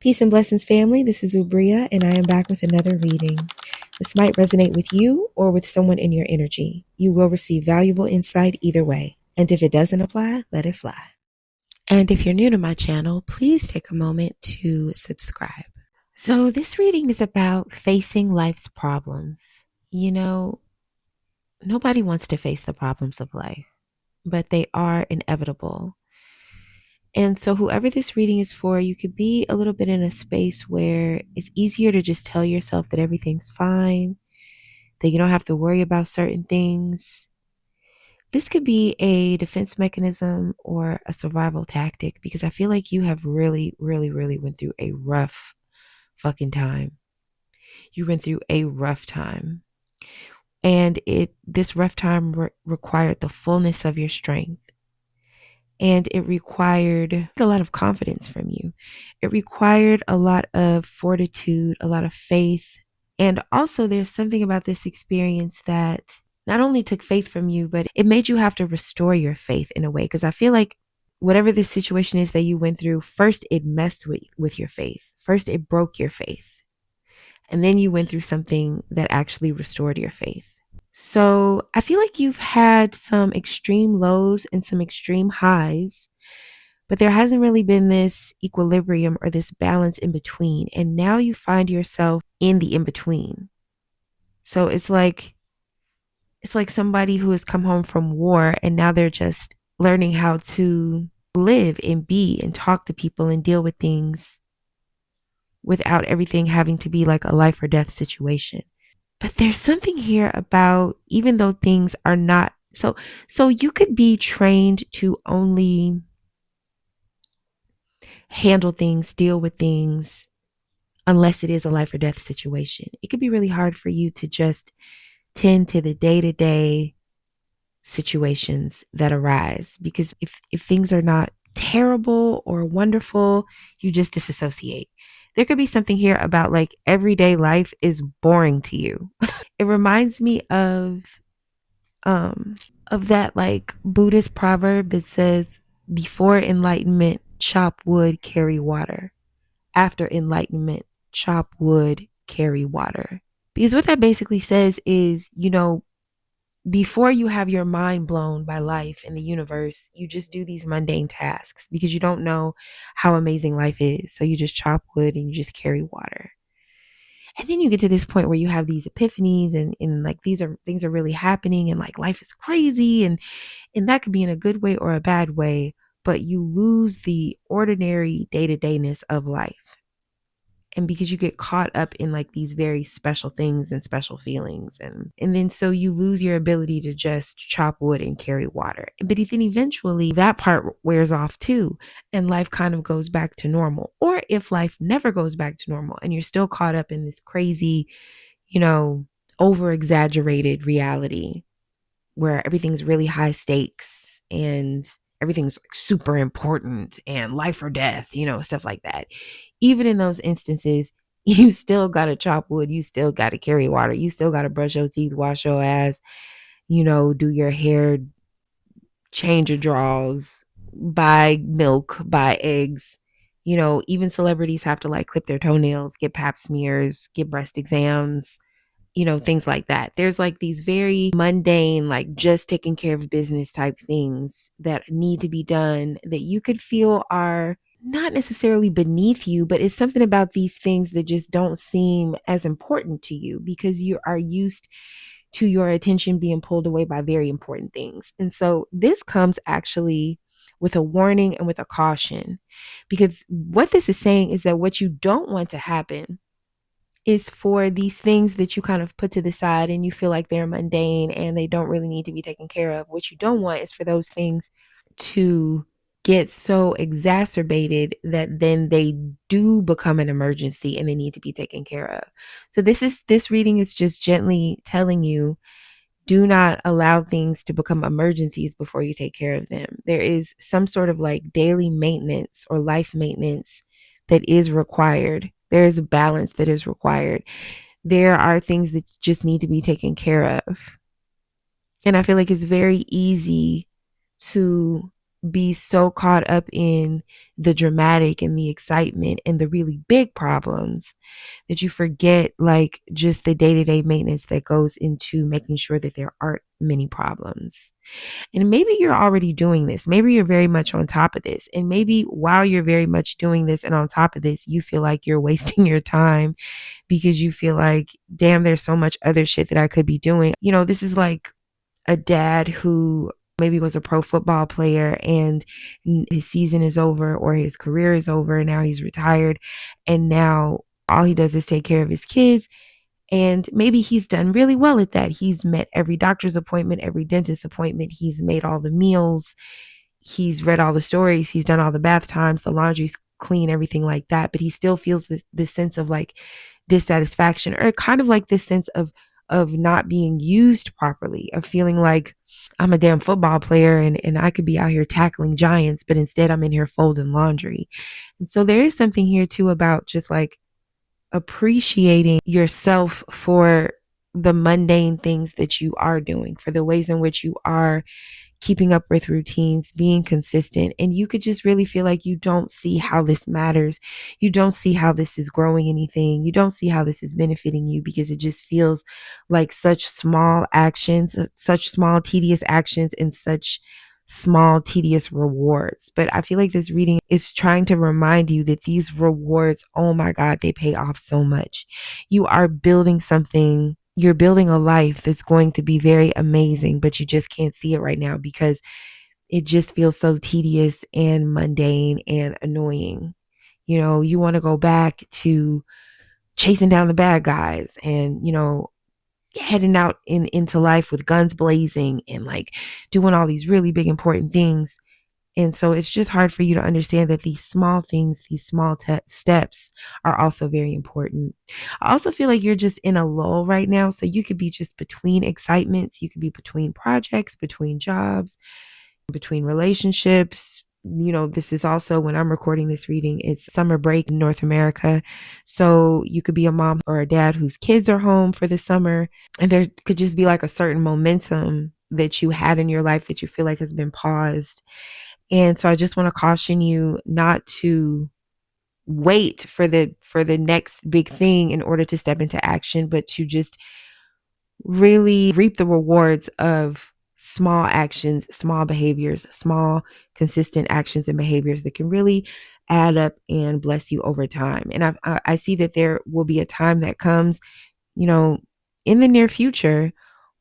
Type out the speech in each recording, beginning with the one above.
Peace and blessings, family. This is Ubria, and I am back with another reading. This might resonate with you or with someone in your energy. You will receive valuable insight either way. And if it doesn't apply, let it fly. And if you're new to my channel, please take a moment to subscribe. So this reading is about facing life's problems. You know, nobody wants to face the problems of life, but they are inevitable. And so, whoever this reading is for, you could be a little bit in a space where it's easier to just tell yourself that everything's fine, that you don't have to worry about certain things. This could be a defense mechanism or a survival tactic because I feel like you have really, really, really went through a rough fucking time. You went through a rough time. And this rough time required the fullness of your strength. And it required a lot of confidence from you. It required a lot of fortitude, a lot of faith. And also, there's something about this experience that not only took faith from you, but it made you have to restore your faith in a way. Because I feel like whatever this situation is that you went through, first it messed with your faith. First it broke your faith. And then you went through something that actually restored your faith. So I feel like you've had some extreme lows and some extreme highs, but there hasn't really been this equilibrium or this balance in between. And now you find yourself in the in between. So it's like somebody who has come home from war and now they're just learning how to live and be and talk to people and deal with things without everything having to be like a life or death situation. But there's something here about, even though things are not so you could be trained to only handle things, deal with things, unless it is a life or death situation. It could be really hard for you to just tend to the day-to-day situations that arise, because if things are not terrible or wonderful, you just disassociate. There could be something here about like everyday life is boring to you. It reminds me of that like Buddhist proverb that says, before enlightenment, chop wood, carry water. After enlightenment, chop wood, carry water. Because what that basically says is, before you have your mind blown by life and the universe, you just do these mundane tasks because you don't know how amazing life is. So you just chop wood and you just carry water. And then you get to this point where you have these epiphanies and like things are really happening and like life is crazy and that could be in a good way or a bad way, but you lose the ordinary day-to-dayness of life. And because you get caught up in like these very special things and special feelings and then so you lose your ability to just chop wood and carry water. But then eventually that part wears off too and life kind of goes back to normal. Or if life never goes back to normal and you're still caught up in this crazy, over exaggerated reality where everything's really high stakes and everything's super important and life or death, stuff like that. Even in those instances, you still got to chop wood. You still got to carry water. You still got to brush your teeth, wash your ass, do your hair, change your drawers, buy milk, buy eggs. Even celebrities have to like clip their toenails, get pap smears, get breast exams, things like that. There's like these very mundane, like just taking care of business type things that need to be done that you could feel are not necessarily beneath you, but it's something about these things that just don't seem as important to you because you are used to your attention being pulled away by very important things. And so this comes actually with a warning and with a caution, because what this is saying is that what you don't want to happen is for these things that you kind of put to the side and you feel like they're mundane and they don't really need to be taken care of. What you don't want is for those things to get so exacerbated that then they do become an emergency and they need to be taken care of. So this reading is just gently telling you, do not allow things to become emergencies before you take care of them. There is some sort of like daily maintenance or life maintenance that is required. There is a balance that is required. There are things that just need to be taken care of. And I feel like it's very easy to be so caught up in the dramatic and the excitement and the really big problems that you forget like just the day-to-day maintenance that goes into making sure that there aren't many problems. And maybe you're already doing this. Maybe you're very much on top of this. And maybe while you're very much doing this and on top of this, you feel like you're wasting your time because you feel like, damn, there's so much other shit that I could be doing. This is like a dad who maybe was a pro football player and his season is over or his career is over and now he's retired and now all he does is take care of his kids. And maybe he's done really well at that. He's met every doctor's appointment, every dentist appointment. He's made all the meals. He's read all the stories. He's done all the bath times, the laundry's clean, everything like that. But he still feels this sense of like dissatisfaction or kind of like this sense of not being used properly, of feeling like I'm a damn football player and I could be out here tackling giants, but instead I'm in here folding laundry. And so there is something here too about just like appreciating yourself for the mundane things that you are doing, for the ways in which you are keeping up with routines, being consistent. And you could just really feel like you don't see how this matters. You don't see how this is growing anything. You don't see how this is benefiting you because it just feels like such small actions, such small, tedious actions, and such small, tedious rewards. But I feel like this reading is trying to remind you that these rewards, oh my God, they pay off so much. You are building something, you're building a life that's going to be very amazing, but you just can't see it right now because it just feels so tedious and mundane and annoying. You want to go back to chasing down the bad guys and, heading out into life with guns blazing and like doing all these really big important things. And so it's just hard for you to understand that these small things, these small steps are also very important. I also feel like you're just in a lull right now. So you could be just between excitements. You could be between projects, between jobs, between relationships. This is also when I'm recording this reading, it's summer break in North America. So you could be a mom or a dad whose kids are home for the summer. And there could just be like a certain momentum that you had in your life that you feel like has been paused. And so I just want to caution you not to wait for the next big thing in order to step into action, but to just really reap the rewards of small actions, small behaviors, small consistent actions and behaviors that can really add up and bless you over time. And I see that there will be a time that comes, you know, in the near future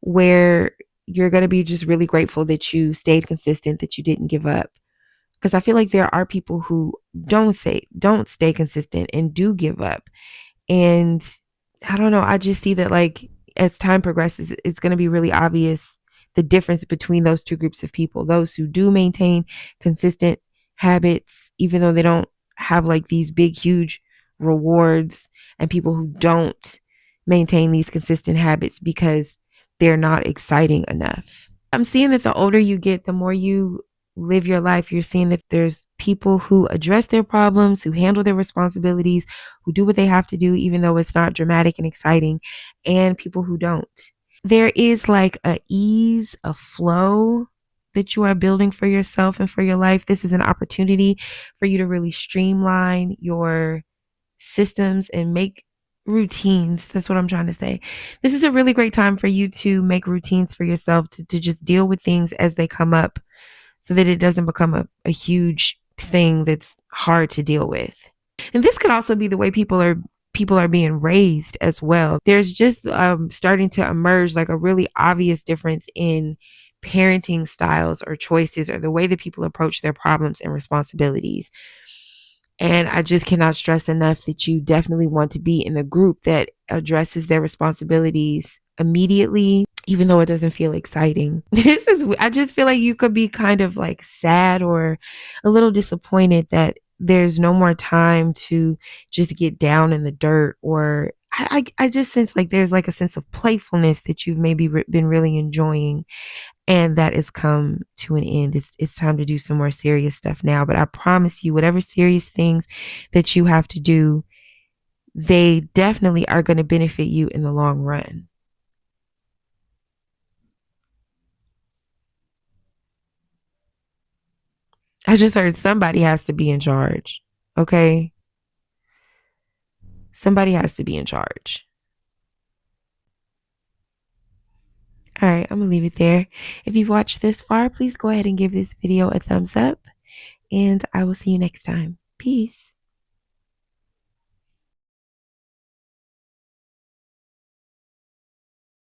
where you're going to be just really grateful that you stayed consistent, that you didn't give up. Because I feel like there are people who don't stay consistent and do give up. And I don't know, I just see that like as time progresses, it's going to be really obvious the difference between those two groups of people. Those who do maintain consistent habits, even though they don't have like these big, huge rewards, and people who don't maintain these consistent habits because they're not exciting enough. I'm seeing that the older you get, the more you live your life, you're seeing that there's people who address their problems, who handle their responsibilities, who do what they have to do, even though it's not dramatic and exciting, and people who don't. There is like a ease, a flow that you are building for yourself and for your life. This is an opportunity for you to really streamline your systems and make routines. That's what I'm trying to say. This is a really great time for you to make routines for yourself, to just deal with things as they come up so that it doesn't become a huge thing that's hard to deal with. And this could also be the way people are being raised as well. There's just starting to emerge like a really obvious difference in parenting styles or choices or the way that people approach their problems and responsibilities. And I just cannot stress enough that you definitely want to be in a group that addresses their responsibilities immediately, even though it doesn't feel exciting. I just feel like you could be kind of like sad or a little disappointed that there's no more time to just get down in the dirt, or I just sense like there's like a sense of playfulness that you've maybe been really enjoying, and that has come to an end. It's time to do some more serious stuff now. But I promise you, whatever serious things that you have to do, they definitely are going to benefit you in the long run. I just heard somebody has to be in charge. Okay? Somebody has to be in charge. All right, I'm going to leave it there. If you've watched this far, please go ahead and give this video a thumbs up, and I will see you next time. Peace.